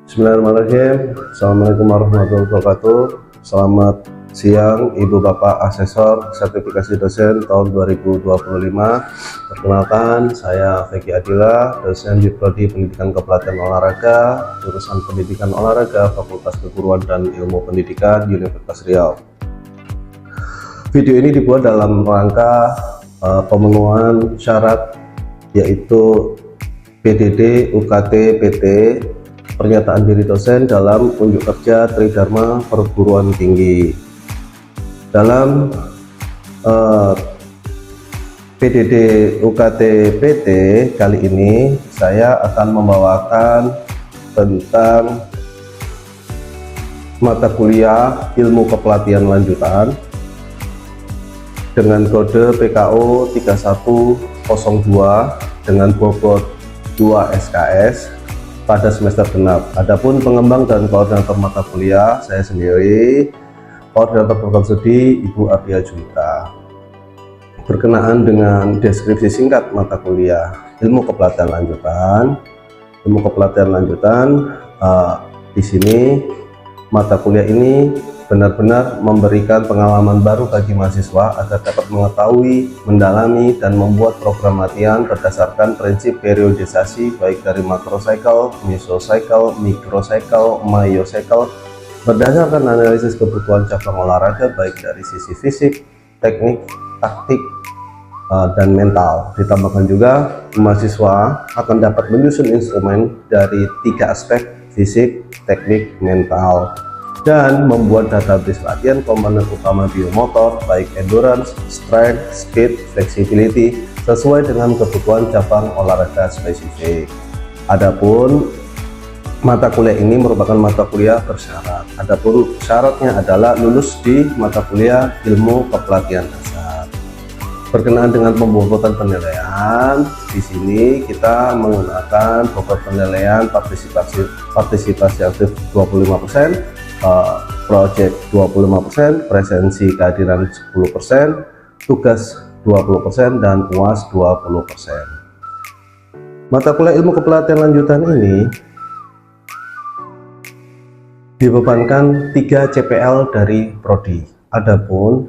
Bismillahirrahmanirrahim. Assalamualaikum warahmatullahi wabarakatuh. Selamat siang Ibu Bapak Asesor Sertifikasi Dosen tahun 2025. Perkenalkan, saya Feki Adila, dosen di Prodi Pendidikan Kepelatihan Olahraga, jurusan Pendidikan Olahraga, Fakultas Keguruan dan Ilmu Pendidikan, Universitas Riau. Video ini dibuat dalam rangka pemenuhan syarat, yaitu PDD, UKT, PT, pernyataan diri dosen dalam unjuk kerja Tridharma Perguruan Tinggi. Dalam PDD UKT PT kali ini saya akan membawakan tentang mata kuliah ilmu kepelatihan lanjutan dengan kode PKO 3102 dengan bobot 2 SKS pada semester genap. Adapun pengembang dan koordinator mata kuliah saya sendiri, koordinator program studi Ibu Ardia Julita. Berkenaan dengan deskripsi singkat mata kuliah ilmu kepelatihan lanjutan. Ilmu kepelatihan lanjutan di sini mata kuliah ini benar-benar memberikan pengalaman baru bagi mahasiswa agar dapat mengetahui, mendalami, dan membuat program latihan berdasarkan prinsip periodisasi baik dari macrocycle, mesocycle, microcycle, meiocycle berdasarkan analisis kebutuhan cabang olahraga baik dari sisi fisik, teknik, taktik, dan mental. Ditambahkan juga mahasiswa akan dapat menyusun instrumen dari 3 aspek: fisik, teknik, mental, dan membuat database latihan komponen utama biomotor baik endurance, strength, speed, flexibility sesuai dengan kebutuhan cabang olahraga spesifik. Adapun mata kuliah ini merupakan mata kuliah bersyarat. Adapun syaratnya adalah lulus di mata kuliah ilmu kepelatihan dasar. Berkenaan dengan pembobotan penilaian, di sini kita menggunakan bobot penilaian partisipasi aktif 25%, project 25%, presensi kehadiran 10%, tugas 20%, dan UAS 20%. Mata kuliah ilmu kepelatihan lanjutan ini dibebankan 3 CPL dari prodi. Adapun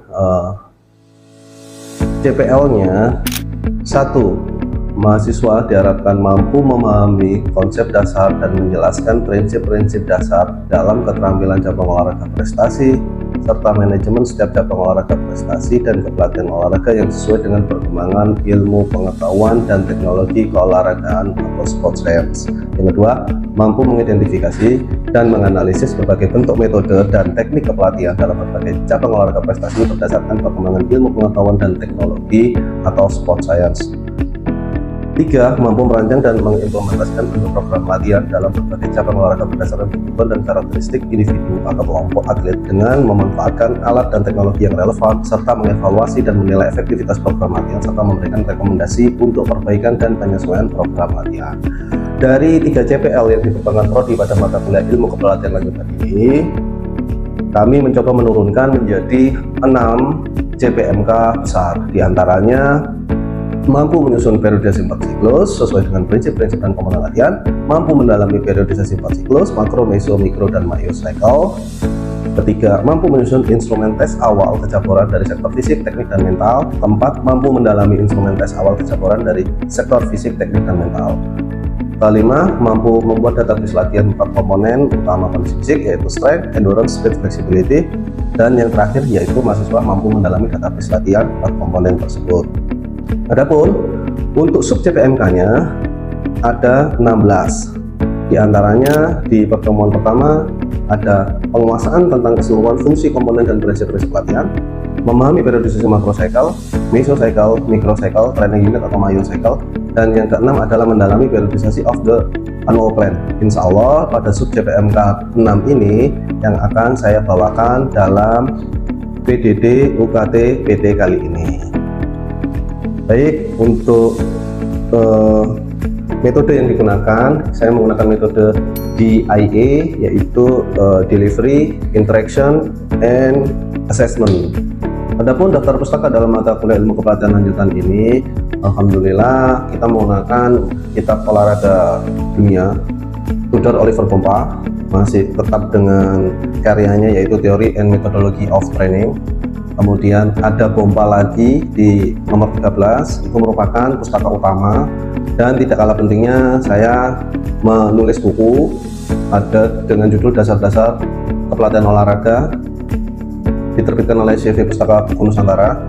CPL-nya 1. Mahasiswa diharapkan mampu memahami konsep dasar dan menjelaskan prinsip-prinsip dasar dalam keterampilan cabang olahraga prestasi serta manajemen setiap cabang olahraga prestasi dan kepelatihan olahraga yang sesuai dengan perkembangan ilmu pengetahuan dan teknologi keolahragaan atau sport science. Yang kedua, mampu mengidentifikasi dan menganalisis berbagai bentuk metode dan teknik kepelatihan dalam berbagai cabang olahraga prestasi berdasarkan perkembangan ilmu pengetahuan dan teknologi atau sport science. 3. Mampu merancang dan mengimplementasikan bentuk program latihan dalam berbagai cabang olahraga berdasarkan kebutuhan dan karakteristik individu atau kelompok atlet dengan memanfaatkan alat dan teknologi yang relevan serta mengevaluasi dan menilai efektivitas program latihan serta memberikan rekomendasi untuk perbaikan dan penyesuaian program latihan. Dari 3 CPL yang dibebankan prodi pada mata kuliah ilmu kepelatihan lanjutan ini, kami mencoba menurunkan menjadi 6 CPMK besar. Di antaranya mampu menyusun periodisasi 4 siklus sesuai dengan prinsip-prinsip dan komponen latihan, mampu mendalami periodisasi 4 siklus, makro, meso, mikro, dan meiocycle. Ketiga, mampu menyusun instrumen tes awal kecaburan dari sektor fisik, teknik, dan mental. Keempat, mampu mendalami instrumen tes awal kecaburan dari sektor fisik, teknik, dan mental. Kelima, mampu membuat database latihan 4 komponen utama kondisi fisik, yaitu strength, endurance, speed, flexibility. Dan yang terakhir yaitu mahasiswa mampu mendalami database latihan 4 komponen tersebut. Adapun untuk sub CPMK-nya ada 16. Di antaranya di pertemuan pertama ada penguasaan tentang keseluruhan fungsi komponen dan prinsip-prinsip latihan, memahami periodisasi macrocycle, mesocycle, microcycle, training unit atau meiocycle, dan yang keenam adalah mendalami periodisasi of the annual plan. Insya Allah pada sub CPMK 6 ini yang akan saya bawakan dalam PDD UKT PT kali ini. Baik, untuk metode yang digunakan, saya menggunakan metode DIA, yaitu Delivery, Interaction, and Assessment. Adapun daftar pustaka dalam mata kuliah ilmu kepelatihan lanjutan ini, alhamdulillah kita menggunakan kitab olahraga dunia Tudor Oliver Pompa, masih tetap dengan karyanya yaitu Theory and Methodology of Training. Kemudian ada Pompa lagi di nomor 13, itu merupakan pustaka utama. Dan tidak kalah pentingnya, saya menulis buku ada dengan judul Dasar-Dasar Kepelatihan Olahraga, diterbitkan oleh CV Pustaka Buku Nusantara.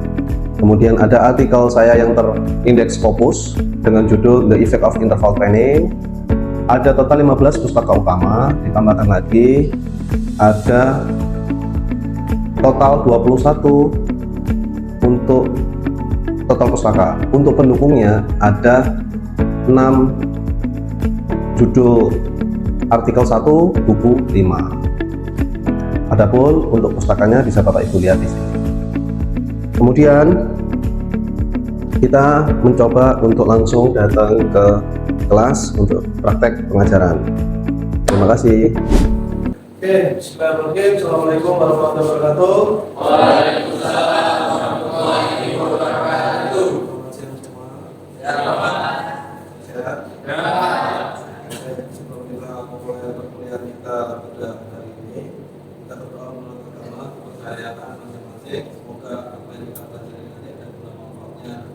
Kemudian ada artikel saya yang terindeks Scopus dengan judul The Effect of Interval Training. Ada total 15 pustaka utama, ditambahkan lagi ada total 21 untuk total pustaka. Untuk pendukungnya ada 6 judul artikel 1, buku 5. Adapun untuk pustakanya bisa Bapak Ibu lihat di sini. Kemudian kita mencoba untuk langsung datang ke kelas untuk praktek pengajaran. Terima kasih. Oke, bismillahirrahmanirrahim. Assalamualaikum warahmatullahi wabarakatuh. Waalaikumsalam warahmatullahi wabarakatuh. Sehat? Ya. Sebelum kita memulai perkuliahan kita pada hari ini, kita berdoa menurut agama, kepercayaan masing-masing. Semoga apa yang kita pelajari nanti ada guna manfaatnya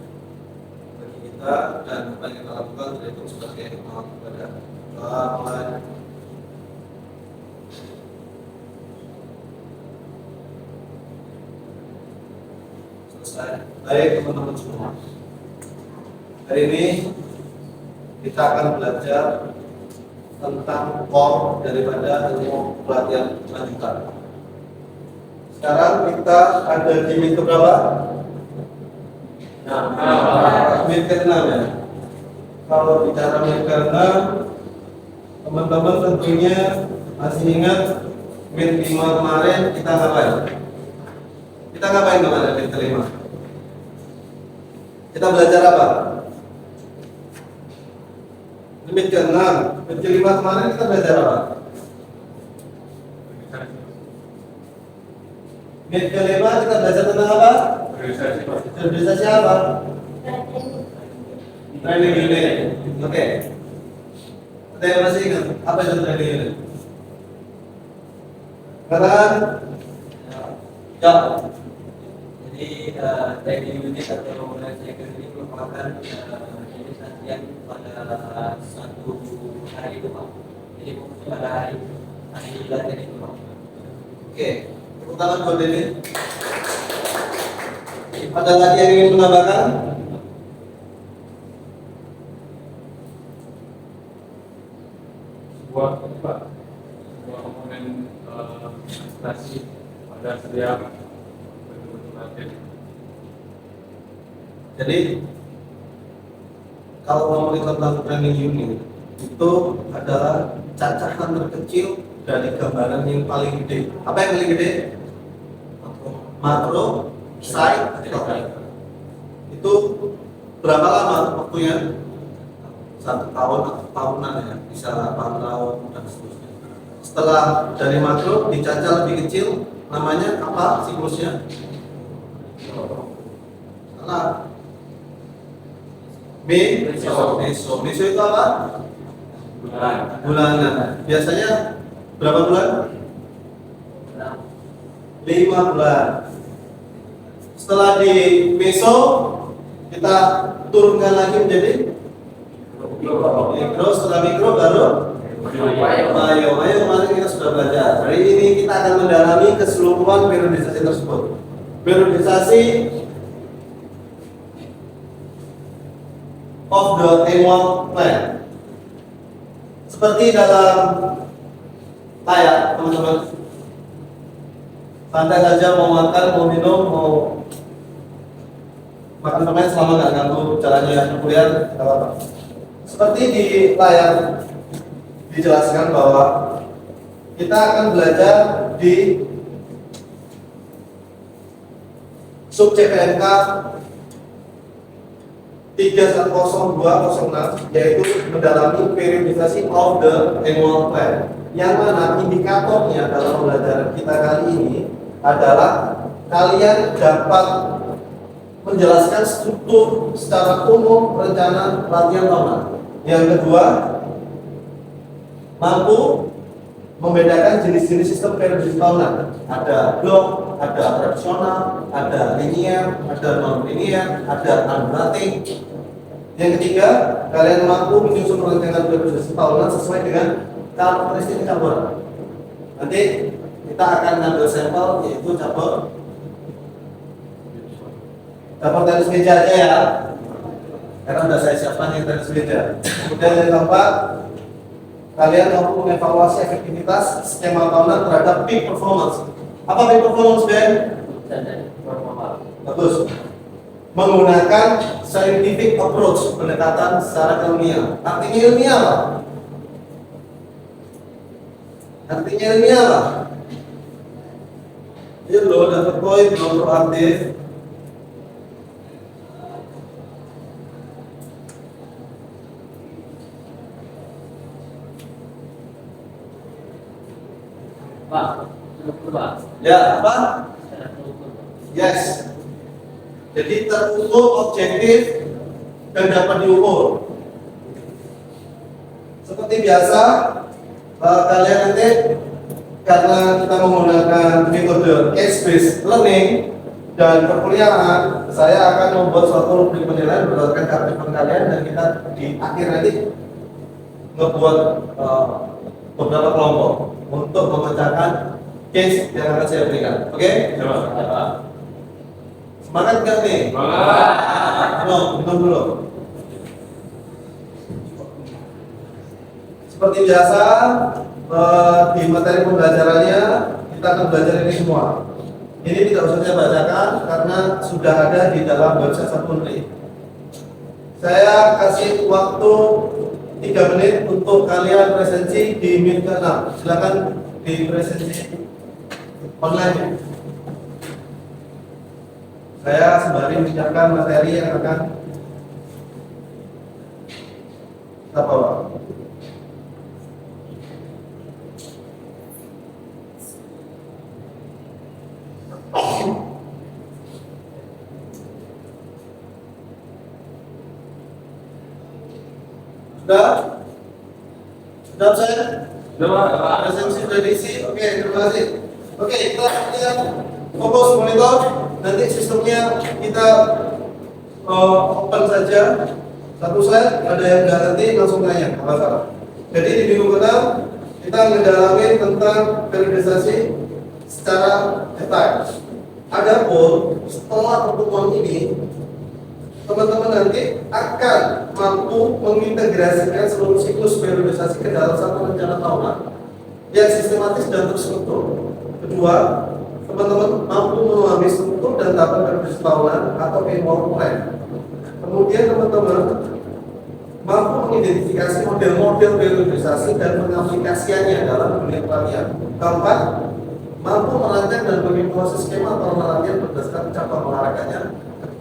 bagi kita dan apa yang kita lakukan terhitung sebagai amal ibadah. Doa mulai. Baik teman-teman semua, hari ini kita akan belajar tentang core daripada ilmu pelatihan lanjutan. Sekarang kita ada di menit keberapa? Menit ke-6 ya. Kalau bicara menit ke-6, teman-teman tentunya masih ingat menit 5 kemarin kita ngapain? Kita ngapain kemarin menit ke-5? Kita belajar apa? Menit ke-6, menit ke-5 kemarin kita belajar apa? Menit ke-5 kita belajar tentang apa? Organisasi apa? Training unit. Oke. Ada yang masih ingat? Apa itu training unit? Sekarang ya. Jadi training unit atau organisasi ini merupakan jenis latihan pada satu hari itu Pak. Jadi pada hari latihan itu Pak. Oke. Tepuk tangan buat Dede. Ada lagi yang ingin menambahkan? Sebuah komponen administrasi pada setiap bentuk latihan. Jadi kalau ngomongin tentang training unit itu adalah cacahan terkecil dari gambaran yang paling gede. Apa yang paling gede? Makro, site, itu berapa lama waktunya? 1 tahun atau tahunan ya, bisa 8 tahun dan seterusnya. Setelah dari makro dicaca lebih kecil, namanya apa siklusnya? Salah. Meso itu apa? Bulanan. Biasanya berapa bulan? 5 bulan. Setelah di meso kita turunkan lagi menjadi mikro. Setelah mikro baru mayo. Kemarin kita sudah belajar. Hari ini kita akan mendalami keseluruhan periodisasi tersebut. Periodisasi of the annual plan. Seperti dalam layar, teman-teman. Santai saja, mau makan, mau minum, mau makan permen selama nggak ganggu jalannya kuliah, nggak apa-apa. Seperti di layar dijelaskan bahwa kita akan belajar di sub CPNK 310-206, yaitu mendalami periodisasi of the annual plan, yang mana indikatornya dalam pembelajaran kita kali ini adalah kalian dapat menjelaskan struktur secara umum rencana latihan tahunan. Yang kedua, mampu membedakan jenis-jenis sistem periodisasi tahunan. Ada blok, ada tradisional, ada linear, ada non-linear, ada unrotating. Yang ketiga, kalian mampu menyusun rancangan periodisasi tahunan sesuai dengan karakteristik cabur. Nanti kita akan ngambil sampel yaitu cabur tenis meja aja ya, karena sudah saya siapkan yang tenis meja. Kemudian yang keempat, kalian mampu mengevaluasi efektivitas skema tahunan terhadap peak performance. Apa peak performance, Ben? Bagus. Menggunakan scientific approach, pendekatan secara ilmiah. Artinya ilmiah apa? Artinya ilmiah apa? Iya loh, dapat poin belum proaktif. Pak, terukur Pak. Ya, apa? Secara terukur. Yes. Jadi terukur, objektif, dan dapat diukur. Seperti biasa, kalian nanti karena kita menggunakan metode case-based learning dan perkuliahan, saya akan membuat suatu rubrik penilaian berdasarkan keaktifan kalian dan kita di akhir nanti ngebuat beberapa kelompok untuk memecahkan case yang akan saya berikan. Oke? Coba. Semangat nggak nih? Semangat. Minum dulu. Seperti biasa, di materi pembelajarannya kita akan belajar ini semua. Ini tidak usah saya bacakan karena sudah ada di dalam website Sapuntri. Saya kasih waktu 3 menit untuk kalian presensi di Meet ke-6. Silakan di presensi online. Saya sembari menyiapkan materi yang akan kita bawa. Sudah? Sudah saya? Coba. Presensi sudah diisi? Oke, terima kasih. Oke, kita lihat fokus monitor. Nanti sistemnya kita open saja. Satu slide, ada yang nggak ngerti langsung tanya, nggak masalah. Jadi di minggu ke-6 kita mendalami tentang periodisasi secara detail. Adapun setelah pertemuan ini, teman-teman nanti akan mampu mengintegrasikan seluruh siklus periodisasi ke dalam satu rencana tahunan yang sistematis dan terstruktur. Kedua, teman-teman mampu memahami struktur dan tahapan periodisasi tahunan atau annual plan. Kemudian teman-teman mampu mengidentifikasi model-model periodisasi dan mengaplikasikannya dalam dunia pelatihan. Keempat, mampu merancang dan mengevaluasi skema tahunan latihan berdasarkan cabang olahraganya.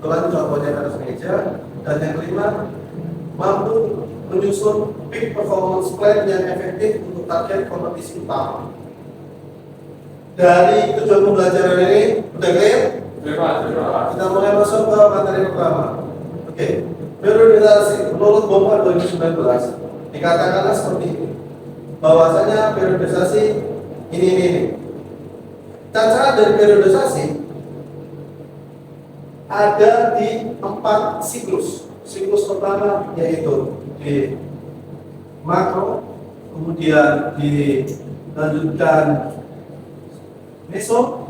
Kebetulan contohnya tenis meja. Dan yang kelima, mampu menyusun peak performance plan yang efektif untuk target kompetisi utama. Dari tujuan pembelajaran ini, udah clear? Kita mulai masuk ke materi pertama. Oke, periodisasi menurut BOMA 2019 dikatakanlah seperti ini, bahwasanya periodisasi ini. Cara dari periodisasi ada di 4 siklus. Siklus pertama yaitu di makro, kemudian dilanjutkan meso,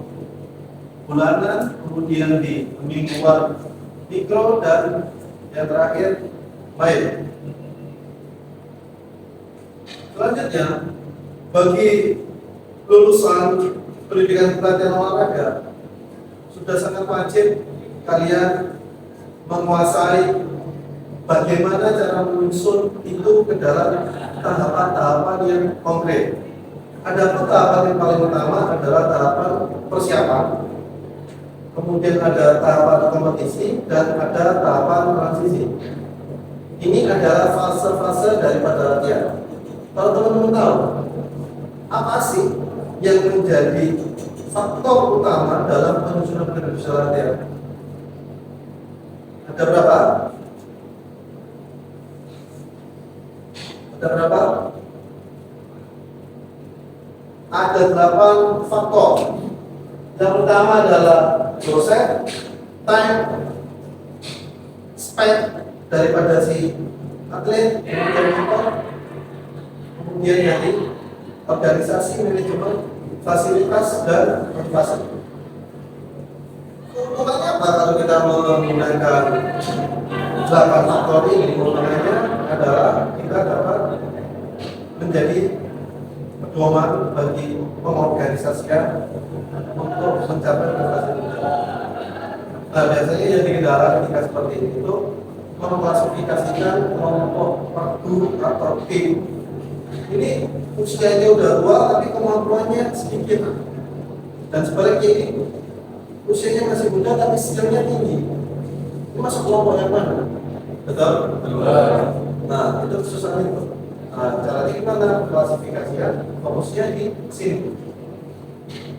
bulanan, kemudian di mingguan mikro, dan yang terakhir mile. Selanjutnya, bagi lulusan pendidikan pelatihan olahraga sudah sangat wajib kalian menguasai bagaimana cara menyusun itu ke dalam tahapan-tahapan yang konkret. Ada tahapan yang paling utama adalah tahapan persiapan, kemudian ada tahapan kompetisi, dan ada tahapan transisi. Ini adalah fase-fase daripada latihan. Kalau teman-teman tahu, apa sih yang menjadi faktor utama dalam penyusunan periodisasi latihan? Ada berapa? Ada berapa? ada 8 faktor. Yang pertama adalah proses, time, spek daripada si atlet, kemudian dari organisasi, manajemen, fasilitas, dan motivasi. Keuntungannya apa kalau kita menggunakan 8 faktor ini? Keuntungannya adalah kita dapat menjadi pedoman bagi mengorganisasikan untuk mencapai prestasi. Nah, biasanya yang dikendala ketika seperti itu mengklasifikasikan kelompok perdu atau tim. Ini usianya udah tua tapi kemampuannya sedikit, dan sebaliknya ini usianya masih muda tapi skillnya tinggi. Ini masuk kelompok yang mana? Betul? Nah, itu susah itu. Nah, caranya gimana? Klasifikasikan fokusnya di sini.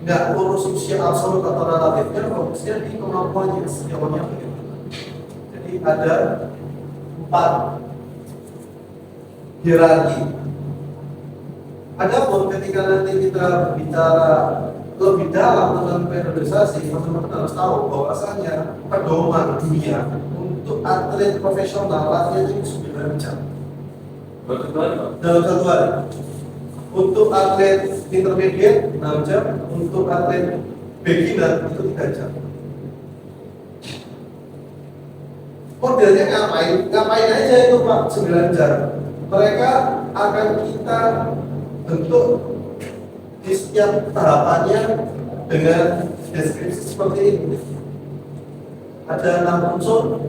Nggak urus usia absolut atau relatifnya, fokusnya di kemampuannya, skillnya begitu. Jadi ada 4 hierarki. Adapun ketika nanti kita bicara lebih dalam tentang periodisasi, teman-teman harus tahu bahwasanya pedoman dunia untuk atlet profesional latihannya itu 9 jam dalam 1 hari. Untuk atlet intermediate 6 jam, untuk atlet beginner itu 3 jam. Modelnya ngapain aja itu Pak 9 jam. Mereka akan kita bentuk di setiap tahapannya dengan deskripsi seperti ini. Ada 6 unsur,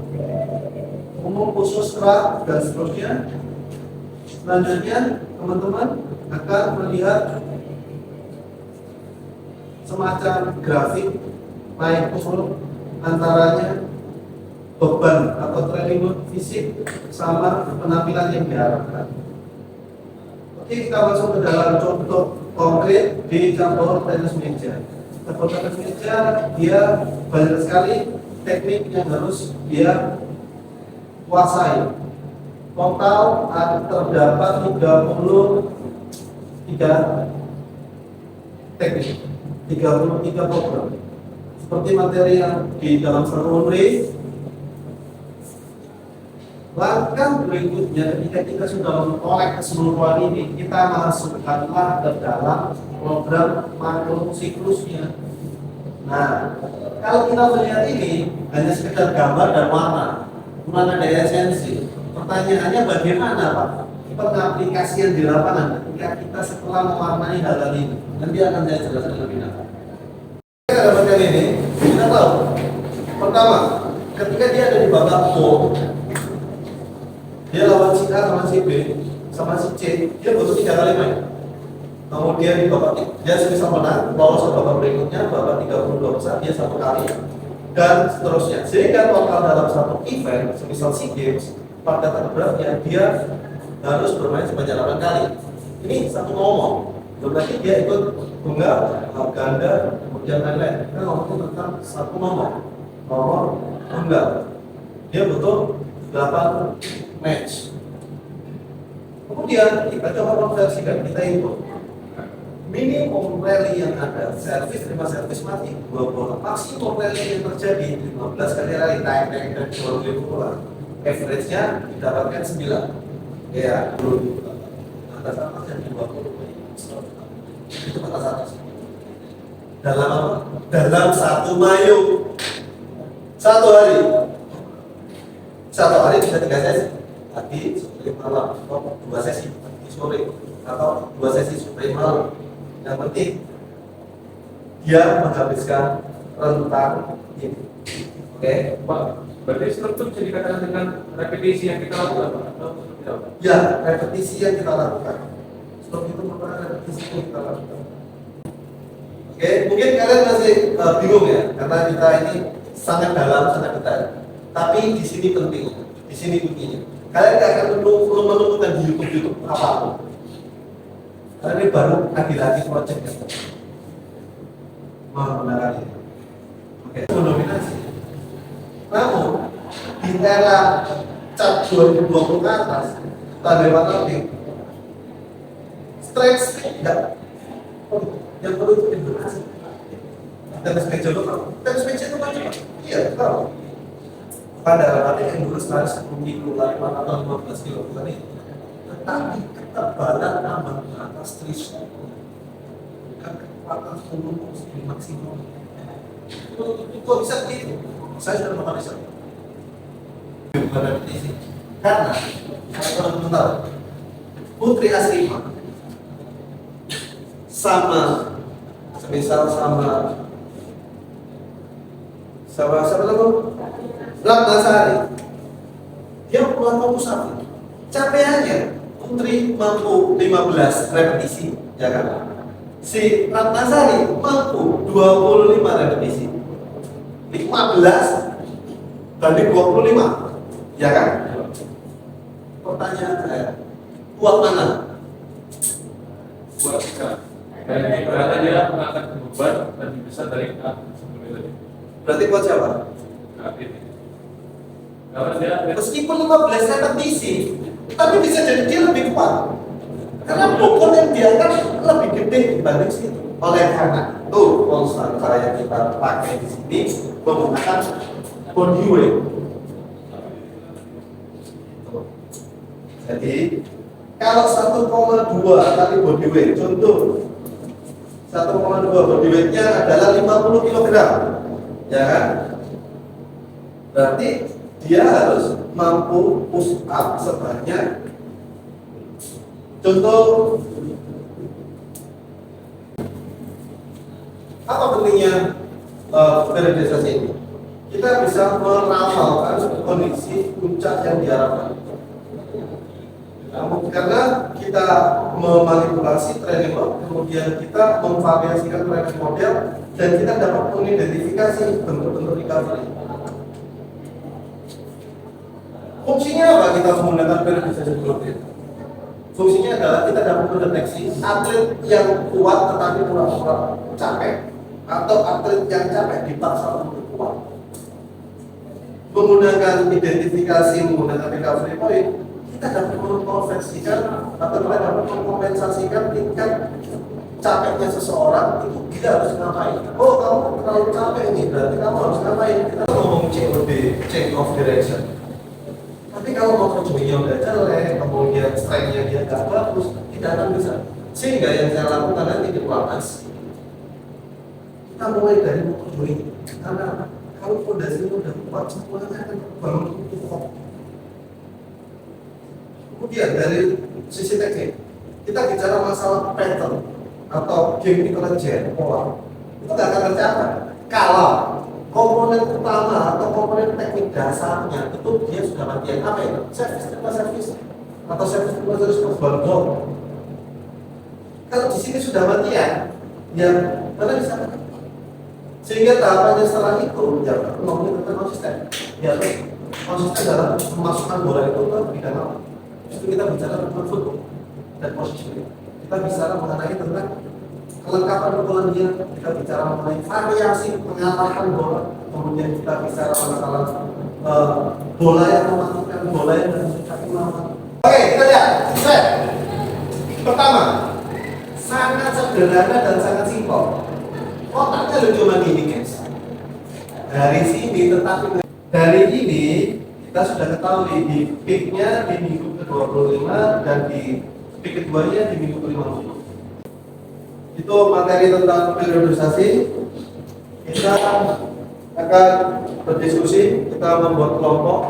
umum, khusus, kerak, dan seterusnya. Selanjutnya teman-teman akan melihat semacam grafik naik turun antaranya beban atau training load fisik sama penampilan yang diharapkan. Oke, kita masuk ke dalam contoh konkret di cabur tenis meja. Cabur tenis meja dia banyak sekali teknik yang harus dia kuasai. Total terdapat 33 teknik, 33 program. Seperti materi yang di dalam satu unri. Langkah berikutnya ketika kita sudah mengkolek keseluruhan ini, kita masukkanlah ke dalam program makro siklusnya. Nah, kalau kita melihat ini hanya sekedar gambar dan warna, bukan ada esensi. Pertanyaannya bagaimana Pak pengaplikasian di lapangan ketika kita setelah mewarnai hal ini? Nanti akan saya jelaskan lebih lanjut. Kita dapatkan ini, kita tahu. Pertama, ketika dia ada di babak pool, dia lawan si A sama si B sama si C, dia butuh 3 kali main. Kemudian di babak dia bisa menang, lolos ke babak berikutnya, babak 32 besar dia 1 kali, dan seterusnya. Sehingga total dalam satu event, semisal SEA Games, pada terberatnya dia harus bermain sebanyak 8 kali. Ini satu nomor. Berarti dia ikut tunggal, ganda, kemudian lain-lain. Kita ngomongin tentang satu nomor tunggal. Dia butuh 8 match. Kemudian kita coba konversikan, kita input minimum rally yang ada, servis terima servis mati 2 bola, maksimum rally yang terjadi 15 kali rally naik dan 20 bola. Average-nya didapatkan 9. Ya, dulu atas atas jadi 20. Itu atas atas. Dalam apa? Dalam 1 Mayu. 1 hari. 1 hari bisa 3 sesi. Pagi, sore, malam, atau 2 sesi pagi sore, atau 2 sesi sore malam. Yang penting dia menghabiskan rentang ini. Oke, Pak, berarti struktur bisa dikatakan dengan repetisi yang kita lakukan, Pak? Atau seperti apa? ya, repetisi yang kita lakukan. Seperti itu merupakan repetisi yang kita lakukan. Oke, mungkin kalian masih bingung ya, karena kita ini sangat dalam, sangat detail. Tapi di sini penting, di sini kuncinya. Kalian nggak akan perlu menemukan di YouTube apapun. Karena ini baru lagi-lagi project ya. Menggunakan ini. Oke, mendominasi. Namun di era cap 2020 ke atas, tanda warna strength tidak yang perlu itu edukasi. Tenis meja lokal, tenis meja itu wajib, iya tahu. Pada latihan endurance lari 10 kilo, lari atau 15 kilo tadi, tetapi ketebalan tambah ke atas 3 bukan kekuatan volume segini maksimal. Itu bisa begitu. Saya sudah melakukan riset. Bukan repetisi. Karena saya pernah tahu Putri Asrima sama semisal sama siapa lagi? Ratna Sari. Dia keluar satu. Capaiannya Putri mampu 15 repetisi, ya kan? Si Ratna Sari mampu 25 repetisi. 15 banding 25, ya kan? Pertanyaan saya, kuat mana? Buat bisa. Dan berarti dia mengangkat beban lebih besar dari sebelumnya tadi. Berarti kuat siapa? Karena dia Meskipun 15 repetisi, tapi bisa jadi dia lebih kuat. Karena bobot yang diangkat lebih gede dibanding situ. Oleh karena itu, konstan yang kita pakai di sini menggunakan body weight. Jadi, kalau 1,2 kali body weight, contoh 1,2 body weight-nya adalah 50 kg, ya kan? Berarti dia harus mampu push up sebanyak, contoh, apa pentingnya periodisasi ini? Kita bisa meramalkan kondisi puncak yang diharapkan. Karena kita memanipulasi training load, kemudian kita memvariasikan training model, dan kita dapat mengidentifikasi bentuk-bentuk recovery. Fungsinya apa kita menggunakan periodisasi rutin? Fungsinya adalah kita dapat mendeteksi atlet yang kuat tetapi pura-pura capek, atau atlet yang capek dipaksa untuk kuat. Menggunakan identifikasi, menggunakan recovery point, kita dapat mengkonversikan atau kita dapat mengkompensasikan tingkat capeknya seseorang itu dia harus ngapain. Oh, kamu terlalu capek nih, berarti kamu harus ngapain. Kita ngomong COD, change of direction. Tapi kalau mau ujungnya udah jelek, kemudian strength-nya dia nggak bagus, tidak akan bisa. Sehingga yang saya lakukan nanti di pelatnas, kita mulai dari motor join. Karena kalau fondasinya udah kuat, semuanya akan bangun itu kok. Kemudian dari sisi teknik, kita bicara masalah pattern atau game intelijen pola. Itu nggak akan tercapai kalau komponen utama atau komponen teknik dasarnya itu dia sudah latihan apa ya? Service atau service terus berbanding. Kalau di sini sudah latihan, ya karena bisa. Sehingga tahapannya setelah itu, ya ngomongin tentang konsisten. Ya konsisten dalam memasukkan bola itu ke bidang apa? Itu kita bicara tentang football dan positioning. Kita bicara mengenai tentang kelengkapan pukulan dia, kita bicara mengenai variasi pengarahan bola, kemudian kita bicara masalah bola yang mematikan, bola yang mencapai lama. Oke, kita lihat. Set. Pertama, sangat sederhana dan sangat simpel. Otaknya lu cuma gini guys. Dari sini tetapi dari ini kita sudah ketahui di peaknya di minggu ke-25 dan di peak keduanya di minggu ke-50. Itu materi tentang periodisasi. Kita akan berdiskusi, kita membuat kelompok.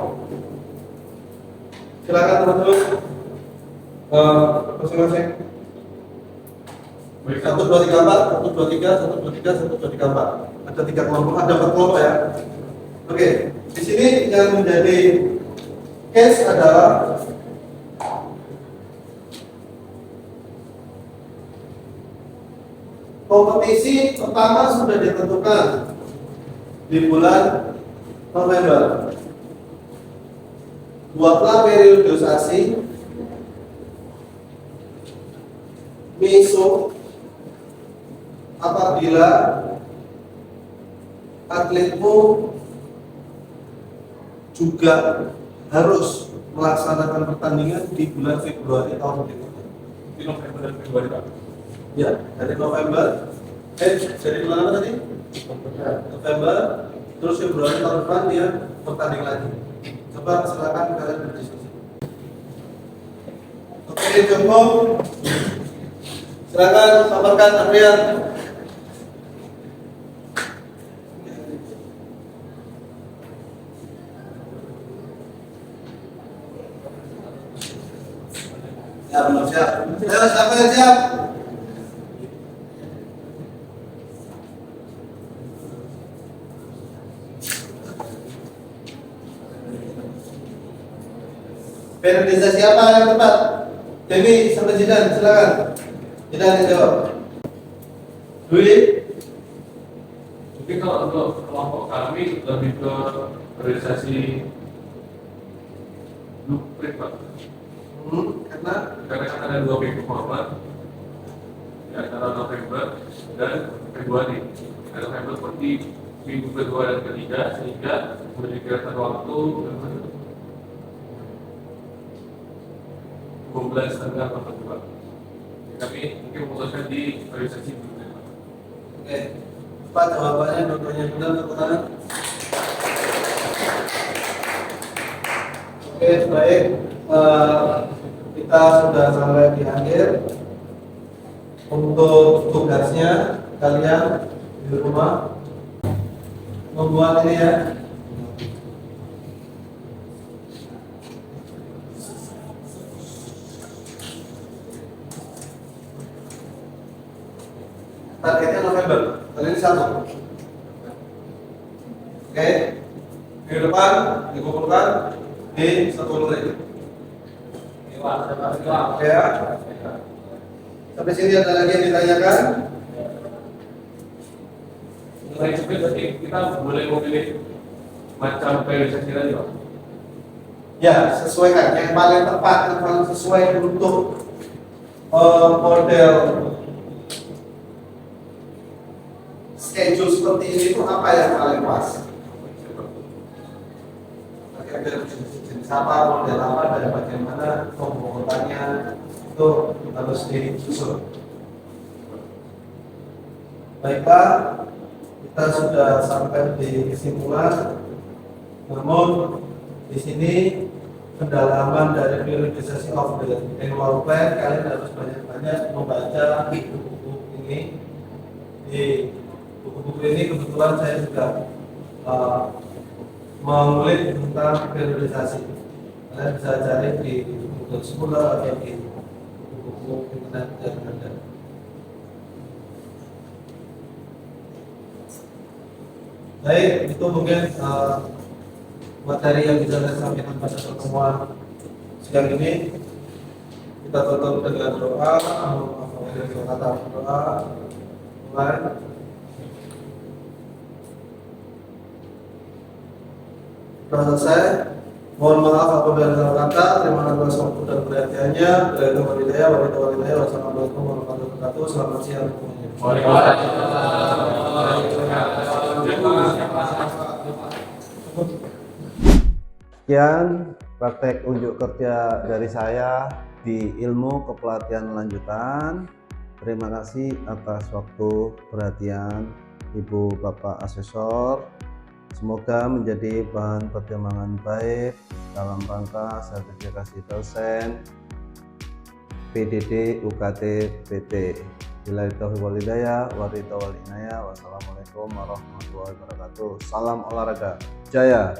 Silakan teman-teman masing-masing. 1, 2, 3, 4, 1, 2, 3, 1, 2, 3, 1, 2, 3, 4. Ada 3 kelompok, ada 4 kelompok ya. Oke, di sini yang menjadi case adalah kompetisi pertama sudah ditentukan di bulan November. Buatlah periodisasi meso apabila atletmu juga harus melaksanakan pertandingan di bulan Februari tahun berikutnya. di November dan Februari Pak. Ya, dari November Jadi bulan apa tadi? November. Terus Februari tahun depan dia bertanding lagi. Coba silakan kalian berdiskusi. Oke, cukup. Silakan paparkan Adrian. Ya, belum siap. Ayo, siapa yang siap? Periodisasi siapa yang tepat? Dewi sampai Jidan, silakan. Jidan yang jawab. Dwi. Mungkin kalau untuk kelompok kami lebih ke realisasi blueprint Pak. Karena kan ada 2 minggu format di antara November dan Februari. Dan November pun di minggu kedua dan ketiga sehingga memberikan waktu 12 tanggal Pak. Kami mungkin memutuskan di realisasi blueprint Pak. Oke. Pak, jawabannya dua-duanya benar atau tangan? Oke, baik. Kita sudah sampai di akhir. Untuk tugasnya kalian di rumah membuat ini ya. Targetnya November, kali ini 1. Oke, minggu depan dikumpulkan di 1 menit. Oke ya. Sampai sini ada lagi yang ditanyakan? Selain itu berarti kita boleh memilih macam periodisasi tadi Pak. Ya, sesuaikan yang paling tepat, yang paling sesuai untuk model schedule seperti ini itu apa yang paling pas? Jenis apa, model apa, dan bagaimana pembuatannya itu harus disusun. Baiklah, kita sudah sampai di kesimpulan. Namun di sini pendalaman dari periodisasi of the annual plan, kalian harus banyak-banyak membaca buku-buku ini. Di buku-buku ini kebetulan saya juga mengulik tentang periodisasi. Kalian bisa cari di Google Scholar atau di buku-buku internet yang ada. Baik, itu mungkin materi yang bisa saya sampaikan pada pertemuan siang ini. Kita tutup dengan doa, kata doa, mulai. Sudah selesai. Mohon maaf apabila ada salah kata. Terima kasih atas waktu dan perhatiannya. Wassalamualaikum warahmatullahi wabarakatuh. Selamat siang semuanya. Sekian praktek unjuk kerja dari saya di ilmu kepelatihan lanjutan. Terima kasih atas waktu perhatian Ibu Bapak Asesor. Semoga menjadi bahan pertimbangan baik dalam rangka sertifikasi dosen PDD UKT PT. Bila taufiq wal hidayah, wassalamualaikum warahmatullahi wabarakatuh. Salam olahraga, jaya.